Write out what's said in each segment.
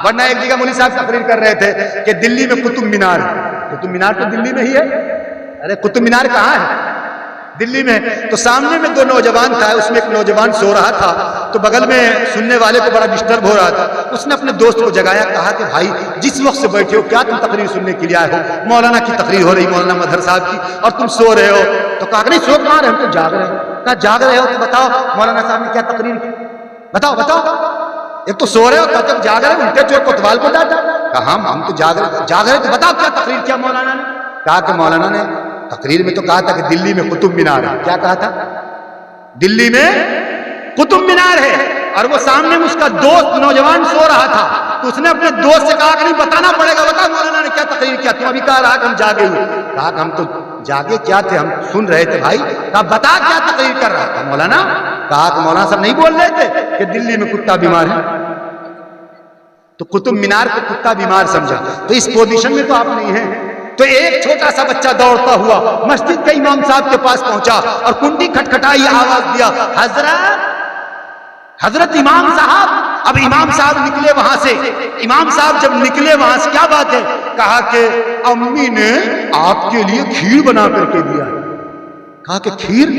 ورنہ ایک جگہ مولوی صاحب تقریر کر رہے تھے کہ دلی میں قطب مینار ہے. قطب مینار تو دلی میں ہی ہے. ارے قطب مینار کہاں ہے؟ دلی میں. تو سامنے میں دو نوجوان تھا, اس میں ایک نوجوان سو رہا تھا, تو بغل میں سننے والے کو بڑا ڈسٹرب ہو رہا تھا. اس نے اپنے دوست کو جگایا, کہا کہ بھائی جس وقت سے بیٹھے ہو کیا تم تقریر سننے کے لیے آئے ہو؟ مولانا کی تقریر ہو رہی, مولانا مظہر صاحب کی, اور تم سو رہے ہو. تو کہا کہ نہیں سو کہاں رہے, ہم تو جاگ رہے ہیں. کہا جاگ رہے ہو تو بتاؤ مولانا صاحب نے کیا تقریر کی, بتاؤ بتاؤ. ایک تو سو رہے ہو, جب جاگ رہے الٹے چور کوتوال کو ڈانٹا. کہا ہم تو جاگ رہے تو بتاؤ کیا تقریر کیا مولانا نے. کہا کہ مولانا نے تقریر میں تو کہا تھا کہ دلی میں قطب مینار ہے. کیا کہا تھا؟ دلی میں قطب مینار ہے. اور وہ سامنے میں اس کا دوست نوجوان سو رہا تھا, تو اس نے اپنے دوست سے کہا کہ نہیں بتانا پڑے گا, بتا مولانا نے کیا تقریر کیا. تم ابھی کہا رہا کہ ہم جاگے ہوئے. کہا کہ ہم تو جاگے کیا تھے, ہم سن رہے تھے بھائی. کہا بتا کیا تقریر کر رہا تھا مولانا. کہا کہ مولانا صاحب نہیں بول رہے تھے کہ دلی میں کتا بیمار ہے. تو قطب مینار کو کتا بیمار سمجھا. تو اس پوزیشن میں تو آپ نہیں ہیں. تو ایک چھوٹا سا بچہ دوڑتا ہوا مسجد کے امام صاحب کے پاس پہنچا اور کنڈی کھٹکھٹائی, آواز دیا, حضرت امام صاحب. اب امام صاحب نکلے وہاں سے. امام صاحب جب نکلے وہاں سے, کیا بات ہے؟ کہا کہ امی نے آپ کے لیے کھیر بنا کر کے دیا. کہا کہ کھیر؟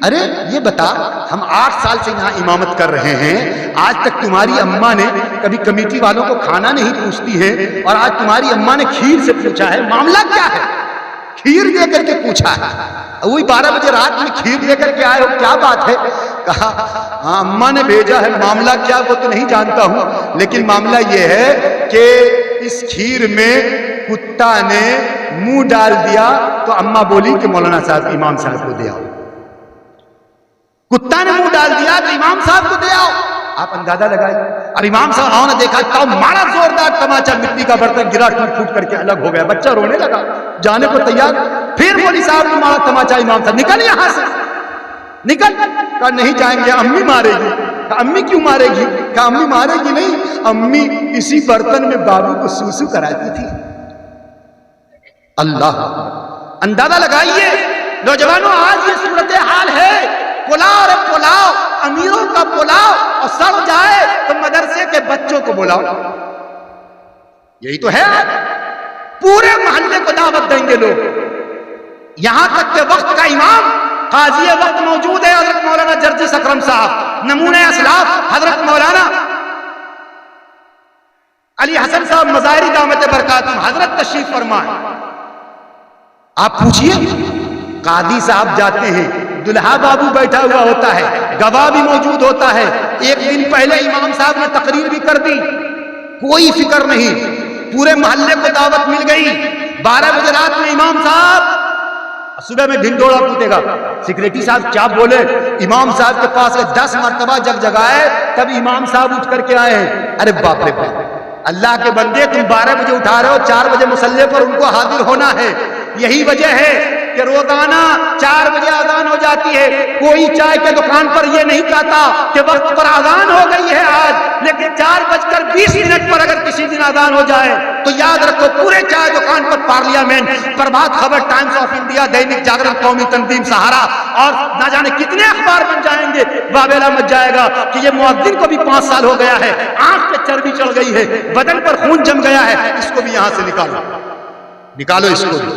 ارے یہ بتا, ہم 8 سال سے یہاں امامت کر رہے ہیں, آج تک تمہاری اماں نے کبھی کمیٹی والوں کو کھانا نہیں پوچھتی ہے, اور آج تمہاری اماں نے کھیر سے پوچھا ہے, معاملہ کیا ہے؟ کھیر دے کر کے پوچھا ہے. وہی 12 بجے رات میں کھیر دے کر کے آئے ہو, کیا بات ہے؟ کہا ہاں اماں نے بھیجا ہے. معاملہ کیا وہ تو نہیں جانتا ہوں, لیکن معاملہ یہ ہے کہ اس کھیر میں کتا نے منہ ڈال دیا, تو اماں بولی کہ مولانا صاحب امام صاحب کو دے آؤ. کتا نے منہ ڈال دیا تو امام صاحب کو دے آؤ. آپ اندازہ لگائیں. اور امام صاحب نے دیکھا تو مارا زوردار تماچا, مٹی کا برتن گرا, ٹوٹ پھوٹ کر کے الگ ہو گیا. بچہ رونے لگا, جانے کو تیار. پھر مولوی صاحب نے مارا تماچا, امام صاحب نکل یہاں سے, نکل. کہا نہیں جائیں گے, امی مارے گی. کہا امی کیوں مارے گی؟ کہا امی مارے گی نہیں, امی اسی برتن میں بابو کو سوسو کراتی تھی. اللہ, اندازہ لگائیے نوجوانوں, آج یہ صورتحال ہے. پلاؤ رے پلاؤ, امیروں کا پلاؤ, اور سڑ جائے تو مدرسے کے بچوں کو بلاؤ. یہی تو ہے. پورے محلے کو دعوت دیں گے لوگ. یہاں تک کہ وقت کا امام قاضی وقت موجود ہے, حضرت مولانا جرجس اکرم صاحب, نمونہ اسلاف حضرت مولانا علی حسن صاحب مظاہری دامت برکاتہم, حضرت تشریف فرمائے. آپ پوچھئے, قاضی صاحب جاتے ہیں, دلہا بابو بیٹھا ہوا ہوتا ہے, گواہ بھی موجود ہوتا ہے. ایک دن پہلے امام صاحب نے تقریر بھی کر دی, کوئی فکر نہیں, پورے محلے کو دعوت مل گئی. 12 بجے رات میں امام صاحب, صبح میں ڈھنڈورا ٹوٹے گا. سیکریٹری صاحب کیا بولے, امام صاحب کے پاس 10 مرتبہ جگ جگائے, تب امام صاحب اٹھ کر کے آئے ہیں. ارے باپ رے باپ, اللہ کے بندے, تم 12 بجے اٹھا رہے ہو, 4 بجے مصلی پر ان کو حاضر ہونا ہے. یہی وجہ ہے کہ روزانہ 4 بجے اذان ہو جاتی ہے. کوئی چائے کے دکان پر یہ نہیں کہتا کہ وقت پر اذان ہو گئی ہے آج, لیکن 4:20 پر اگر کسی دن اذان ہو جائے تو یاد رکھو پورے چائے دکان پر پارلیمنٹ, پربھات خبر, Times of India, Dainik Jagran, قومی تنظیم سہارا, اور نہ جانے کتنے اخبار بن جائیں گے. واویلا مچ جائے گا کہ یہ مؤذن کو بھی 5 سال ہو گیا ہے, آنکھ پہ چربی چڑھ گئی ہے, بدن پر خون جم گیا ہے, اس کو بھی یہاں سے نکالو, نکالو اس کو بھی.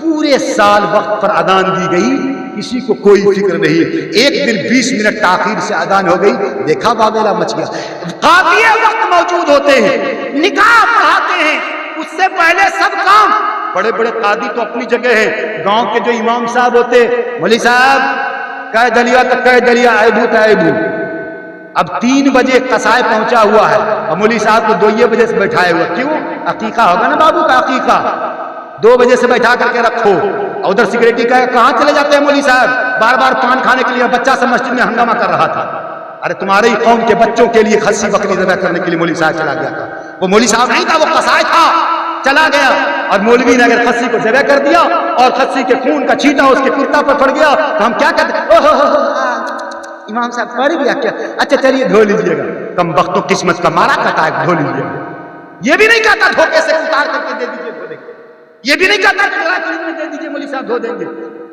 پورے سال وقت پر اذان دی گئی, کسی کو کوئی فکر نہیں. ایک دن 20 منٹ تاخیر سے اذان ہو گئی, دیکھا واویلا مچ گیا. قاضی وقت موجود ہوتے ہیں, نکاح پڑھاتے ہیں, اس سے پہلے سب کام. بڑے بڑے قاضی تو اپنی جگہ ہیں, گاؤں کے جو امام صاحب ہوتے, مولوی صاحب کہہ دلیا تو کہہ دلیا, ایبو تا ایبو. اب 3 بجے قصائے پہنچا ہوا ہے, اور مولوی صاحب کو 2 بجے سے بیٹھائے ہوا. کیوں؟ عقیقہ ہوگا نا بابو کا, عقیقہ 2 بجے سے بیٹھا کر کے رکھو. اور ادھر سیکریٹری کہاں چلے جاتے ہیں مولوی صاحب, بار بار پان کھانے کے لیے. بچہ سب مسجد میں ہنگامہ کر رہا تھا. ارے تمہارے ہی قوم کے بچوں کے لیے خصی بکری ذبح کرنے کے لیے مولوی صاحب چلا گیا تھا. وہ مولوی صاحب نہیں تھا, وہ قصائی تھا, چلا گیا. اور مولوی نے اگر خصی کو ذبح کر دیا اور خصی کے خون کا چھینٹا اس کے کرتا پر پڑ گیا تو ہم کیا کہتے, امام صاحب پڑ گیا کیا, اچھا چلیے دھو لیجیے گا. کم وقتوں قسمت کا مارا کہتا ہے دھو لیجیے گا. یہ بھی نہیں کہتا دھوکے سے اتار کر کے دے دیجیے دھو دیں گے. یہ بھی نہیں کہتا کہ دے دیجیے مولوی صاحب دھو دیں گے.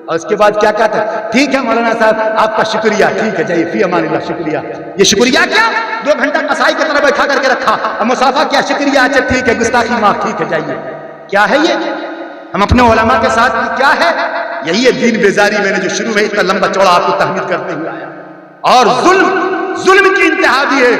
اور اس کے بعد کیا کہتا ہے؟ ٹھیک ہے مولانا صاحب آپ کا شکریہ، ٹھیک ہے جائیے، فی امان اللہ، شکریہ۔ یہ شکریہ کیا؟ 2 گھنٹہ قصائی کی طرح بیٹھا کر کے رکھا، اور مصافحہ کیا؟ شکریہ، اچھا ٹھیک ہے، گستاخی معاف، ٹھیک ہے جائیے۔ کیا ہے یہ؟ ہم اپنے علماء کے ساتھ کیا ہے؟ یہی ہے دین بیزاری، میں نے جو شروع میں اتنا لمبا چوڑا آپ کو تحمید کرتے ہوئے آیا۔ اور ظلم کی انتہا بھی ہے۔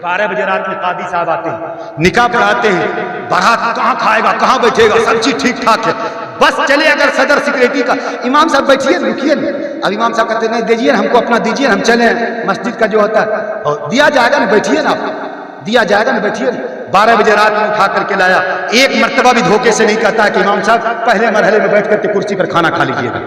12 بجے رات میں قاضی صاحب آتے ہیں، نکاح پڑھاتے ہیں، بارات کہاں کھائے گا، کہاں بیٹھے گا، سب چیز ٹھیک ٹھاک ہے، بس چلے اگر صدر سیکریٹری کا امام صاحب بیٹھیے رکیے نا، اب امام صاحب کہتے ہیں نہیں دیجیے ہم کو اپنا دیجیے، ہم چلیں مسجد کا جو ہوتا ہے، اور دیا جائے گا نا، بیٹھیے نا آپ، دیا جائے گا نا، بیٹھیے نا۔ 12 بجے رات میں اٹھا کر کے لایا، ایک مرتبہ بھی دھوکے سے نہیں کہتا کہ امام صاحب پہلے مرحلے میں بیٹھ کر کے کرسی پر کھانا کھا لیجیے گا،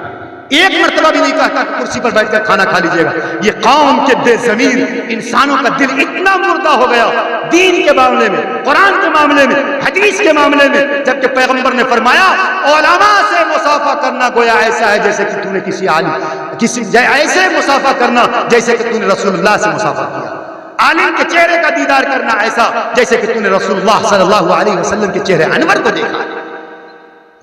ایک مرتبہ بھی نہیں کہتا کہ کرسی پر بیٹھ کر کھانا کھا لیجیے گا۔ یہ قوم کے بے ضمیر انسانوں کا دل اتنا مردہ ہو گیا دین کے معاملے میں، قرآن کے معاملے میں، حدیث کے معاملے میں، جبکہ پیغمبر نے فرمایا علماء سے مصافحہ کرنا گویا ایسا ہے جیسے کہ تو نے کسی عالم، ایسے مصافحہ کرنا جیسے کہ تو نے رسول اللہ سے مصافحہ کیا، عالم کے چہرے کا دیدار کرنا ایسا جیسے کہ تو نے رسول اللہ صلی اللہ علیہ وسلم کے چہرے انور کو دیکھا۔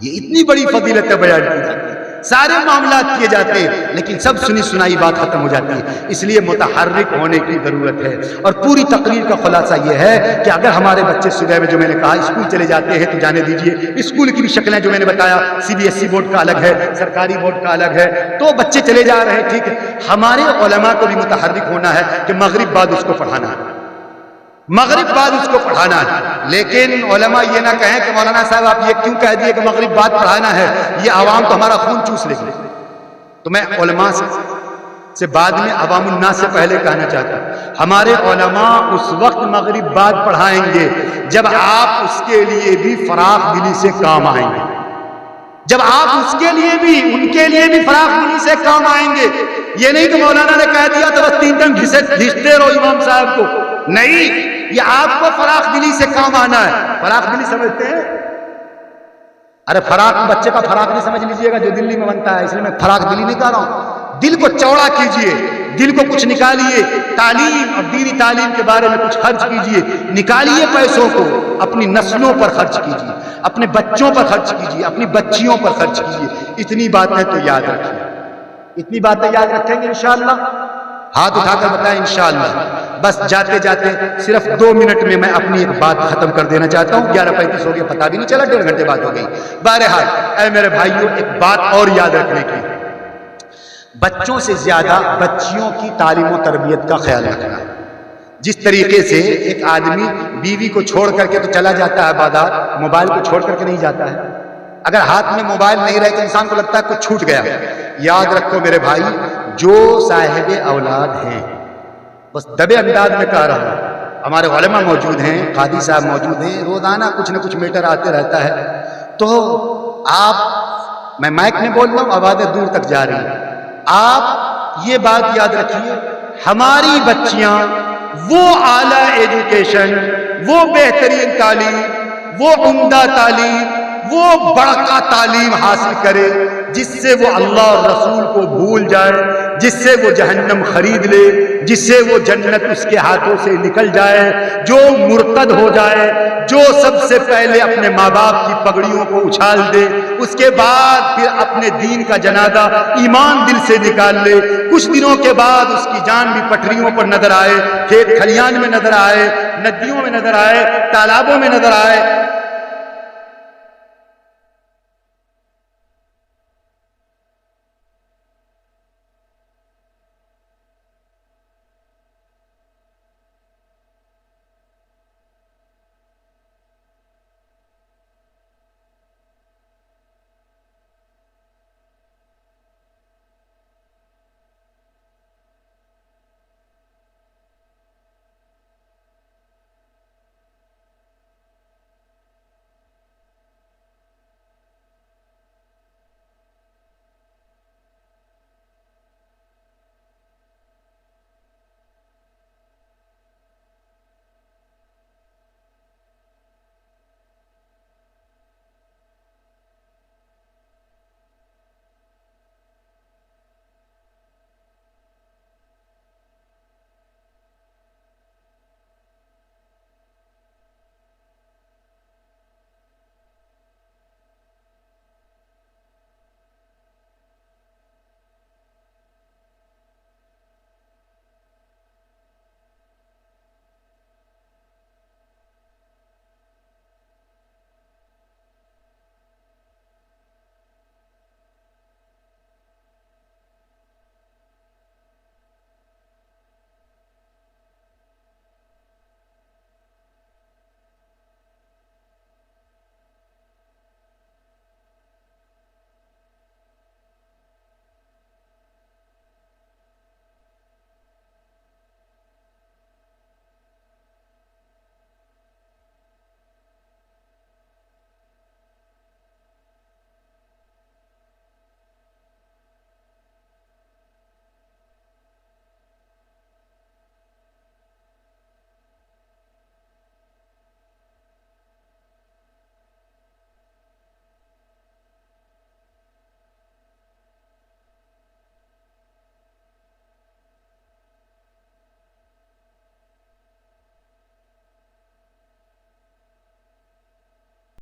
یہ اتنی بڑی فضیلت بیان کی جاتی ہے، سارے معاملات کیے جاتے ہیں، لیکن سب سنی سنائی بات ختم ہو جاتی ہے۔ اس لیے متحرک ہونے کی ضرورت ہے۔ اور پوری تقریر کا خلاصہ یہ ہے کہ اگر ہمارے بچے صبح میں جو میں نے کہا اسکول چلے جاتے ہیں تو جانے دیجیے، اسکول کی بھی شکلیں جو میں نے بتایا، CBSE بورڈ کا الگ ہے، سرکاری بورڈ کا الگ ہے، تو بچے چلے جا رہے ہیں، ٹھیک ہے۔ ہمارے علماء کو بھی متحرک ہونا ہے کہ مغرب بعد اس کو پڑھانا ہے، مغرب بعد اس کو پڑھانا ہے، لیکن علماء یہ نہ کہیں کہ مولانا صاحب آپ یہ کیوں کہہ دیے کہ مغرب بعد پڑھانا ہے، یہ عوام تو ہمارا خون چوس لے گی۔ تو میں علماء سے بعد میں عوام الناس سے پہلے کہنا چاہتا ہوں، ہمارے علماء اس وقت مغرب بعد پڑھائیں گے جب آپ اس کے لیے بھی فراخ دلی سے کام آئیں گے، جب آپ اس کے لیے بھی ان کے لیے بھی فراخ دلی سے کام آئیں گے۔ یہ نہیں کہ مولانا نے کہہ دیا تو بس 3 دن گھستے رہو امام صاحب کو، نہیں، یہ آپ کو فراخ دلی سے کام آنا ہے۔ فراخ دلی سمجھتے ہیں؟ ارے فراخ بچے کا فراخ نہیں سمجھ لیجئے گا جو دلی میں بنتا ہے، اس لیے میں فراخ دلی نہیں کہہ رہا ہوں، دل کو چوڑا کیجئے، دل کو کچھ نکالیے، تعلیم اور دینی تعلیم کے بارے میں کچھ خرچ کیجئے، نکالیے پیسوں کو، اپنی نسلوں پر خرچ کیجئے، اپنے بچوں پر خرچ کیجئے، اپنی بچیوں پر خرچ کیجئے۔ اتنی باتیں تو یاد رکھیے، اتنی باتیں یاد رکھیں گے انشاءاللہ۔ ہاتھ اٹھا کر بتائیں انشاءاللہ۔ بس جاتے جاتے صرف 2 منٹ میں میں اپنی ایک بات ختم کر دینا چاہتا ہوں، 11:35 ہو گیا، پتہ بھی نہیں چلا، 1.5 گھنٹے بات ہو گئی۔ بہرحال اے میرے بھائیوں، ایک بات اور یاد رکھنے کی، بچوں سے زیادہ بچیوں کی تعلیم و تربیت کا خیال رکھنا۔ جس طریقے سے ایک آدمی بیوی کو چھوڑ کر کے تو چلا جاتا ہے بازار، موبائل کو چھوڑ کر کے نہیں جاتا ہے، اگر ہاتھ میں موبائل نہیں رہے تو انسان کو لگتا ہے کچھ چھوٹ گیا۔ یاد رکھو میرے بھائی، جو صاحب اولاد ہیں، بس دبے انداز میں کہہ رہا ہوں، ہمارے علماء موجود ہیں، قاضی صاحب موجود ہیں، روزانہ کچھ نہ کچھ میٹر آتے رہتا ہے، تو آپ، میں مائک میں بول رہا ہوں، آوازیں دور تک جا رہی ہیں، آپ یہ بات یاد رکھیے، ہماری بچیاں وہ اعلیٰ ایجوکیشن، وہ بہترین تعلیم، وہ عمدہ تعلیم، وہ بڑکا تعلیم حاصل کرے جس سے وہ اللہ اور رسول کو بھول جائے، جس سے وہ جہنم خرید لے، جس سے وہ جنت اس کے ہاتھوں سے نکل جائے، جو مرتد ہو جائے، جو سب سے پہلے اپنے ماں باپ کی پگڑیوں کو اچھال دے، اس کے بعد پھر اپنے دین کا جنازہ ایمان دل سے نکال لے، کچھ دنوں کے بعد اس کی جان بھی پٹریوں پر نظر آئے، کھیت کھلیان میں نظر آئے، ندیوں میں نظر آئے، تالابوں میں نظر آئے،